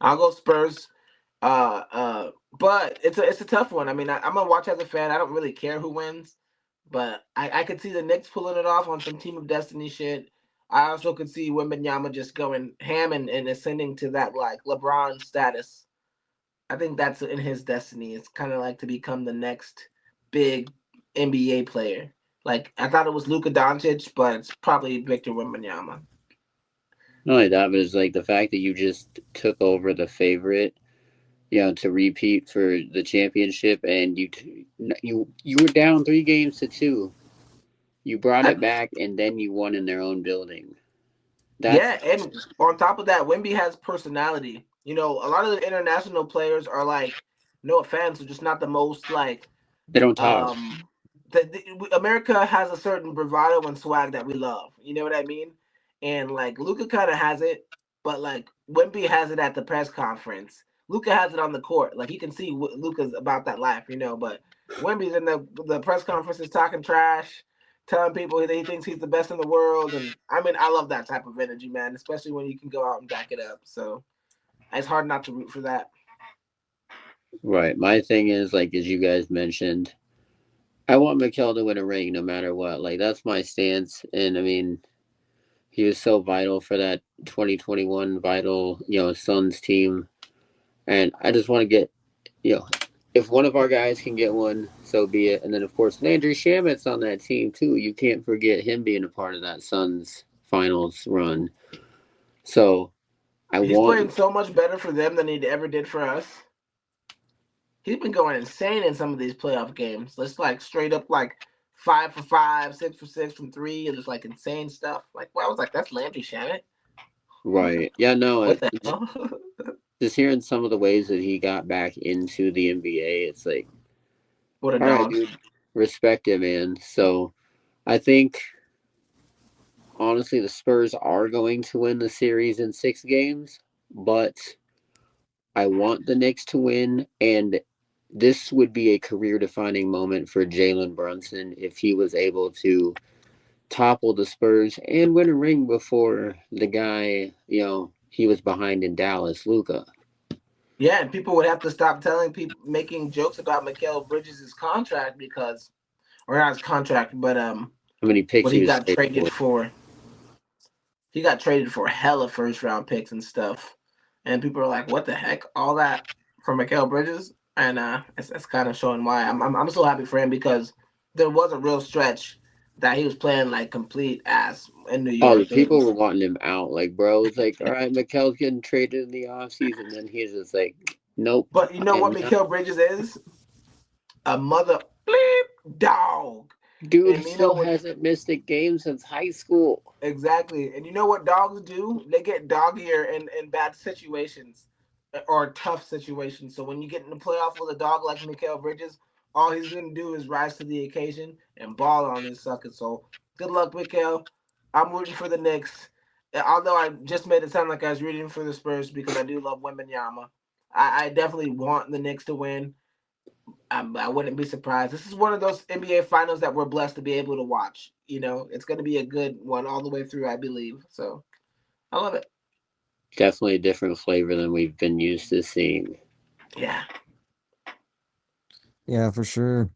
I'll go Spurs. But it's a tough one. I mean, I'm gonna watch as a fan. I don't really care who wins, but I could see the Knicks pulling it off on some Team of Destiny shit. I also could see Wembanyama just going ham and ascending to that like LeBron status. I think that's in his destiny. It's kind of like to become the next big NBA player. Like I thought it was Luka Doncic, but it's probably Victor Wembanyama. Not only that, but it's like the fact that you just took over the favorite, to repeat for the championship, and you were down 3 games to 2. You brought I, it back, and then you won in their own building. That's yeah, and on top of that, Wemby has personality. You know, a lot of the international players are like, no offense, are just not the most like they don't talk. um America has a certain bravado and swag that we love. You know what I mean? And like Luca kind of has it, but like Wemby has it at the press conference. Luca has it on the court. Like you can see Luca's about that life, but Wemby's in the press conferences talking trash, telling people that he thinks he's the best in the world. And I mean, I love that type of energy, man, especially when you can go out and back it up. So it's hard not to root for that. Right. My thing is, like, as you guys mentioned, I want Mikel to win a ring no matter what. Like, that's my stance. And I mean, he was so vital for that 2021 vital, Suns team. And I just want to get, you know, if one of our guys can get one, so be it. And then, of course, Landry Shamit's on that team, too. You can't forget him being a part of that Suns finals run. So I He's want, playing so much better for them than he ever did for us. He's been going insane in some of these playoff games. It's like straight up like 5 for 5, 6 for 6 from three, and just like insane stuff. Like, well, I was like, that's Landry Shamet. right. Yeah, no, What the hell? just hearing some of the ways that he got back into the NBA, it's like, What a all right, dog. dude, respect it, man. So I think honestly the Spurs are going to win the series in 6 games, but I want the Knicks to win, and this would be a career-defining moment for Jalen Brunson if he was able to topple the Spurs and win a ring before the guy, he was behind in Dallas, Luca. Yeah, and people would have to stop telling people making jokes about Mikal Bridges' contract because, or not his contract, but How many picks what he he was got traded traded for? for. He got traded for hella first round picks and stuff, and people are like, "What the heck? All that for Mikal Bridges?" And it's kind of showing why. I'm so happy for him because there was a real stretch that he was playing like complete ass in New Oh, the York. people were wanting him out. Like, bro, it's like, all right, Mikel's getting traded in the offseason. Then he's just like, nope, But you I know am what not. Mikal Bridges is? A mother bleep dog. Dude, he And you know still what? hasn't missed a game since high school. Exactly. And you know what dogs do? They get doggier in bad situations or tough situations. So when you get in the playoff with a dog like Mikal Bridges, all he's going to do is rise to the occasion and ball on this sucker. So good luck, Mikal. I'm rooting for the Knicks. Although I just made it sound like I was rooting for the Spurs because I do love Wembanyama. I definitely want the Knicks to win. I wouldn't be surprised. This is one of those NBA finals that we're blessed to be able to watch. It's going to be a good one all the way through, I believe. So I love it. Definitely a different flavor than we've been used to seeing. Yeah. Yeah, for sure.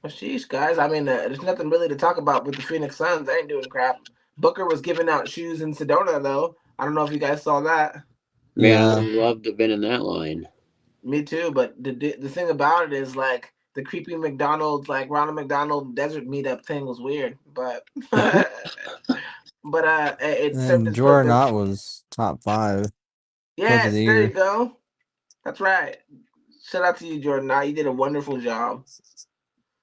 Well, sheesh, guys. I mean, there's nothing really to talk about with the Phoenix Suns. They ain't doing crap. Booker was giving out shoes in Sedona, though. I don't know if you guys saw that. Man, I would Yeah. have loved to have been in that line. Me too, but the thing about it is like the creepy McDonald's, like Ronald McDonald desert meetup thing was weird, but it And served then its Jordan purpose. Ott was top 5 coach of the Yes, there you year. go. That's right. Shout out to you, Jordan. Now you did a wonderful job.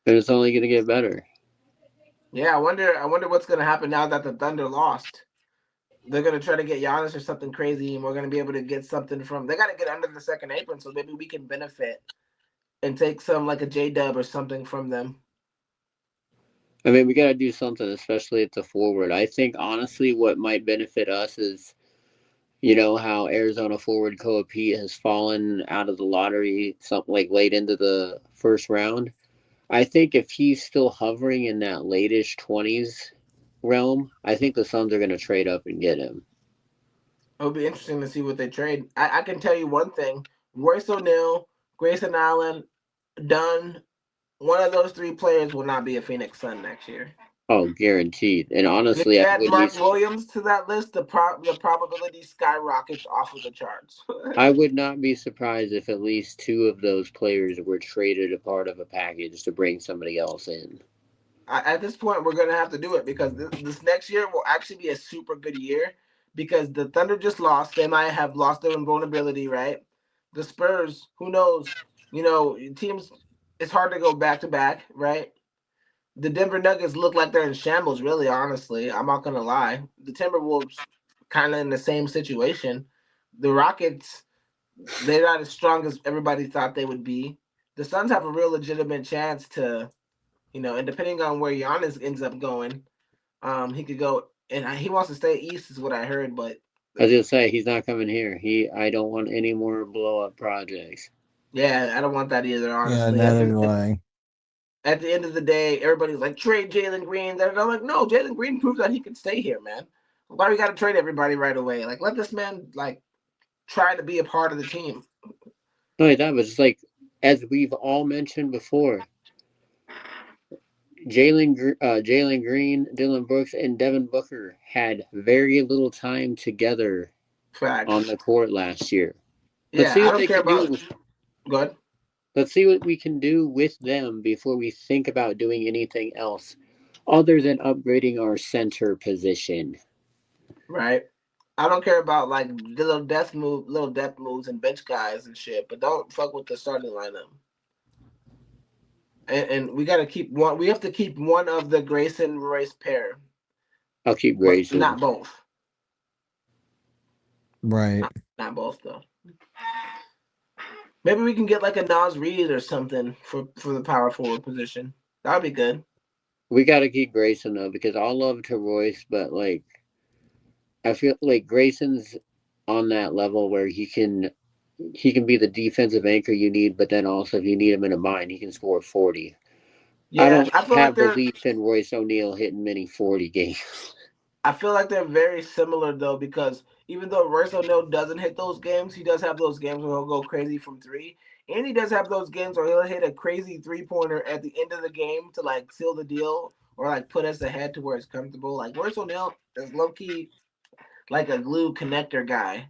And it's only going to get better. Yeah, I wonder what's gonna happen now that the Thunder lost. They're gonna try to get Giannis or something crazy, and we're gonna be able to get something from. They gotta get under the second apron, so maybe we can benefit and take some like a J Dub or something from them. I mean, we got to do something, especially at the forward. I think, honestly, what might benefit us is, how Arizona forward Koa Pete has fallen out of the lottery, something like late into the first round. I think if he's still hovering in that late-ish 20s realm, I think the Suns are going to trade up and get him. It'll be interesting to see what they trade. I can tell you one thing: Royce O'Neal, Grayson Allen, Dunn. One of those three players will not be a Phoenix Sun next year. Oh, guaranteed. And And if honestly, you I add wouldn't be Mark Williams to that list, the probability skyrockets off of the charts. I would not be surprised if at least two of those players were traded a part of a package to bring somebody else in. At this point, we're gonna have to do it because this next year will actually be a super good year because the Thunder just lost. They might have lost their invulnerability, right? The Spurs, who knows? Teams. It's hard to go back to back, right? The Denver Nuggets look like they're in shambles. Really, honestly, I'm not gonna lie. The Timberwolves, kind of in the same situation. The Rockets, they're not as strong as everybody thought they would be. The Suns have a real legitimate chance to and depending on where Giannis ends up going, he could go, and he wants to stay east, is what I heard. But I was gonna say he's not coming here. I don't want any more blow up projects. yeah, I don't want that either. Yeah, Honestly, neither do I. at the end of the day, everybody's like trade Jalen Green. And I'm like, no, Jalen Green proves that he can stay here, man. Why do we got to trade everybody right away? Like, let this man try to be a part of the team. Not only that, but it's like as we've all mentioned before, Jalen Green, Dylan Brooks, and Devin Booker had very little time together on Facts. the court last year. Let's Yeah, see I what don't they care can about. do. Good. Let's see what we can do with them before we think about doing anything else other than upgrading our center position. Right. I don't care about like the little depth moves and bench guys and shit, but don't fuck with the starting lineup. And we got to keep one. We have to keep one of the Grayson Royce pair, I'll keep but Grayson. not both. Right. Not both though. Maybe we can get like a Nas Reed or something for the power forward position. That would be good. We got to keep Grayson though because I love to Royce, but like I feel like Grayson's on that level where he can be the defensive anchor you need, but then also if you need him in a mine, he can score 40. I Yeah, don't I feel like have they're. belief in Royce O'Neal hitting many 40 games. I feel like they're very similar though because even though Royce O'Neal doesn't hit those games, he does have those games where he'll go crazy from three, and he does have those games where he'll hit a crazy 3 pointer at the end of the game to like seal the deal or like put us ahead to where it's comfortable. Like Royce O'Neal is low key like a glue connector guy.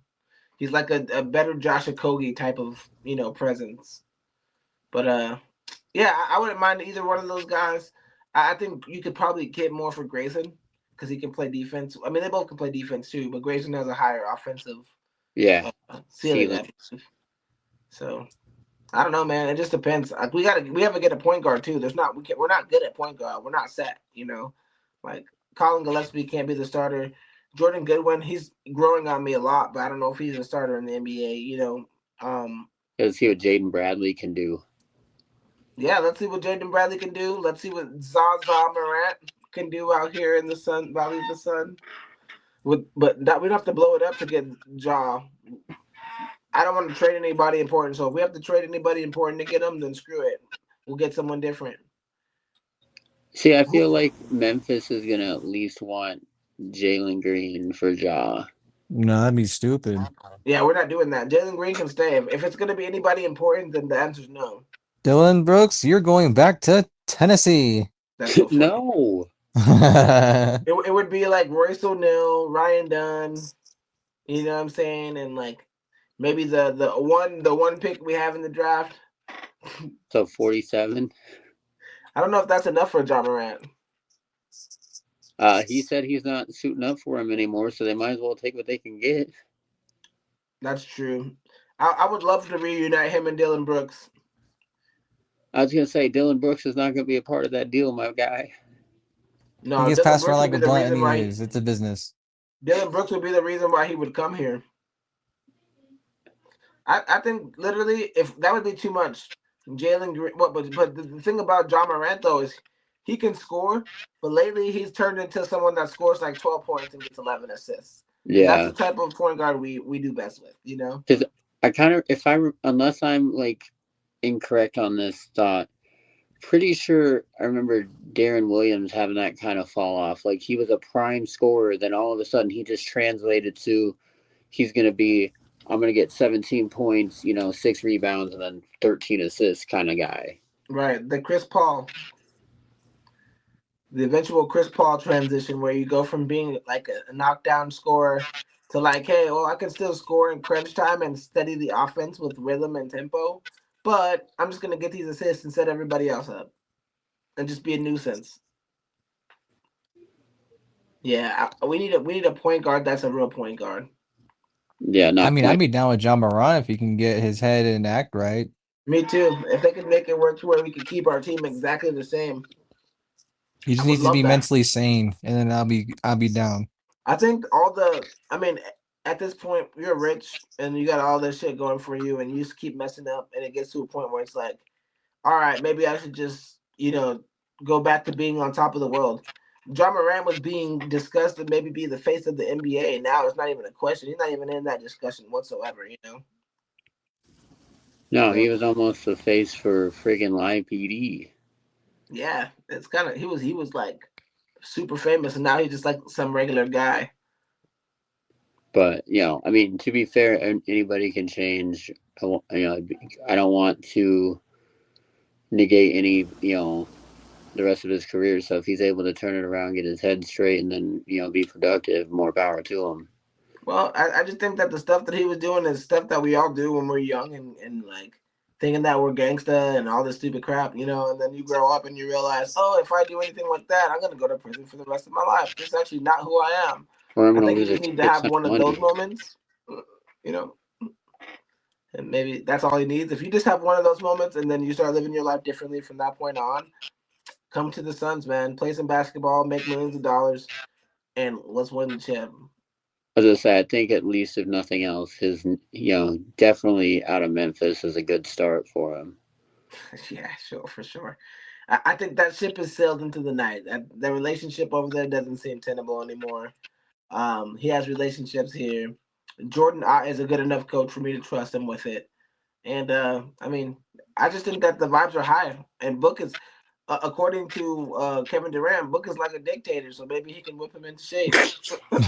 He's like a better Josh Okogie type of presence. But yeah, I wouldn't mind either one of those guys. I think you could probably get more for Grayson because he can play defense. I mean, they both can play defense too, but Grayson has a higher offensive Yeah, ceiling, ceiling. I believe. So I don't know, man. It just depends. Like we have to get a point guard too. We're not good at point guard. We're not set. Like Colin Gillespie can't be the starter. Jordan Goodwin, he's growing on me a lot, but I don't know if he's a starter in the NBA. Let's see what Jaden Bradley can do. Yeah, let's see what Jaden Bradley can do. Let's see what Zaza Morant can do out here in the Sun Valley of the Sun. But that we don't have to blow it up to get Ja. I don't want to trade anybody important. So if we have to trade anybody important to get them, then screw it. We'll get someone different. See, I feel like Memphis is gonna at least want Jalen Green for Ja. No, that'd be stupid. Yeah, we're not doing that. Jalen Green can stay. If it's going to be anybody important, then the answer's no. Dylan Brooks, you're going back to Tennessee. That's so funny. No. It would be like Royce O'Neal, Ryan Dunn, you know what I'm saying, and like maybe the one pick we have in the draft. So 47. I don't know if that's enough for John Morant. He said he's not suiting up for him anymore, so they might as well take what they can get. That's true. I would love to reunite him and Dylan Brooks. I was gonna say Dylan Brooks is not gonna be a part of that deal, my guy. No, He gets Dylan passed around Brooks would like be a the blunt reason why anyways. It's a business. Dylan Brooks would be the reason why he would come here. I think literally if that would be too much. Jalen Green, but the thing about John Morant though is he can score, but lately he's turned into someone that scores like 12 points and gets 11 assists. And that's Yeah, the type of point guard we do best with, you know. because I kind of, unless I'm like incorrect on this thought, pretty sure I remember Darren Williams having that kind of fall off. Like he was a prime scorer, then all of a sudden he just translated to he's gonna be I'm gonna get 17 points, 6 rebounds, and then 13 assists kind of guy. Right, the eventual Chris Paul transition where you go from being like a knockdown scorer to like, hey, well, I can still score in crunch time and steady the offense with rhythm and tempo, but I'm just gonna get these assists and set everybody else up and just be a nuisance. Yeah, we need a point guard that's a real point guard. Yeah, I not mean, I'd point. be down with John Moran if he can get his head and act right. Me too. If they could make it work to where we could keep our team exactly the same, He I just would needs to love be that. mentally sane, and then I'll be down. I think I mean, at this point, you're rich and you got all this shit going for you, and you just keep messing up, and it gets to a point where it's like, all right, maybe I should just, go back to being on top of the world. John Moran was being discussed to maybe be the face of the NBA. Now it's not even a question. He's not even in that discussion whatsoever, you know? No, So, he was almost the face for friggin' Live PD. yeah, it's kind of, he was like super famous, and now he's just like some regular guy. But I mean, to be fair, anybody can change. I don't want to negate any, the rest of his career. So if he's able to turn it around, get his head straight, and then be productive, more power to him. Well, I just think that the stuff that he was doing is stuff that we all do when we're young and like thinking that we're gangsta and all this stupid crap, and then you grow up and you realize, oh, if I do anything like that, I'm gonna go to prison for the rest of my life. This is actually not who I am. Or I'm I gonna think you lose a just need to shit have ton of one of those money. moments, you know, and maybe that's all he needs. If you just have one of those moments and then you start living your life differently from that point on, come to the Suns, man. Play some basketball, make millions of dollars, and let's win the chip. As I say, I think at least if nothing else, his definitely out of Memphis is a good start for him. Yeah, sure, for sure. I think that ship has sailed into the night. The relationship over there doesn't seem tenable anymore. He has relationships here. Jordan is a good enough coach for me to trust him with it. And I mean, I just think that the vibes are high. And Book is, according to Kevin Durant, Book is like a dictator, so maybe he can whip him into shape. I'm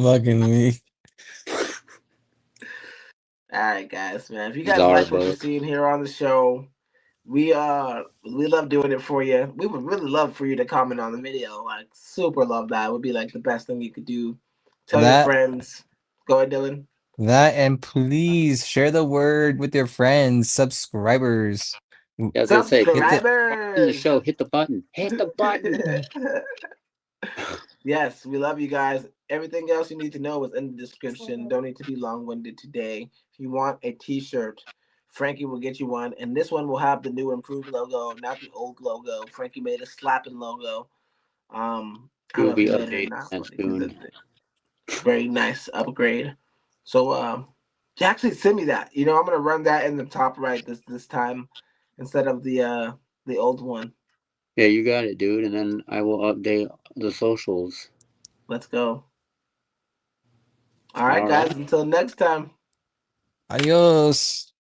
fucking weak. All right, guys, man. If you guys Czar like what you're book. seeing here on the show, we love doing it for you. We would really love for you to comment on the video. Like super love that. It would be like the best thing you could do. Tell your That friends. Go ahead, Dylan. and please share the word with your friends, subscribers. Yeah, I was gonna say, Hit the in the Subscribers. show, hit the button. Hit the button. Yes, we love you guys. Everything else you need to know is in the description. Don't need to be long-winded today. If you want a t-shirt, Frankie will get you one. And this one will have the new improved logo, not the old logo. Frankie made a slapping logo. I He don't will know if be he made it or updating not, that but he did soon. the very nice upgrade. So actually send me that. I'm gonna run that in the top right this time instead of the old one. Yeah, you got it, dude. And then I will update the socials. Let's go. All right, All guys. right. Until next time. adios.